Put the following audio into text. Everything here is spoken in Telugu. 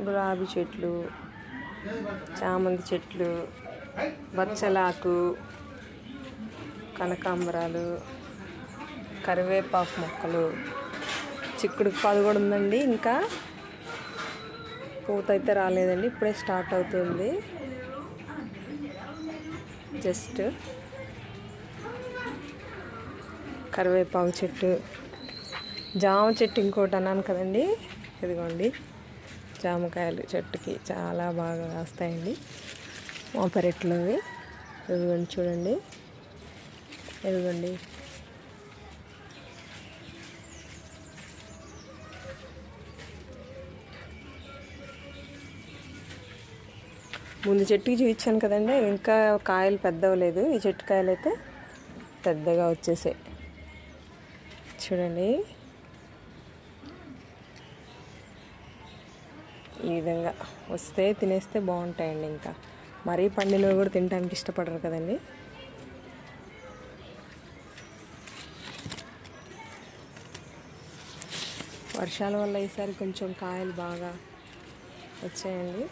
గులాబీ చెట్లు, చామంతి చెట్లు, బచ్చలాకు, కనకాంబరాలు, కరివేపాకు మొక్కలు, చిక్కుడు పాదు కూడా ఉందండి. ఇంకా పూత అయితే రాలేదండి, ఇప్పుడే స్టార్ట్ అవుతుంది. జస్ట్ కరివేపాకు చెట్టు, జామ చెట్టు ఇంకోటి అన్నాను కదండి, ఇదిగోండి జామకాయలు చెట్టుకి చాలా బాగా కాస్తాయండి మా పెరట్లోవి. ఇదిగోండి చూడండి, ఇదిగోండి ముందు చెట్టుకి చూపించాను కదండి, ఇంకా కాయలు పెద్దవలేదు. ఈ చెట్టు కాయలు అయితే పెద్దగా వచ్చేసాయి చూడండి. ఈ విధంగా వస్తే తినేస్తే బాగుంటాయండి. ఇంకా మరీ పండినవి కూడా తినడానికి ఇష్టపడరు కదండి. వర్షాల వల్ల ఈసారి కొంచెం కాయలు బాగా వచ్చాయండి.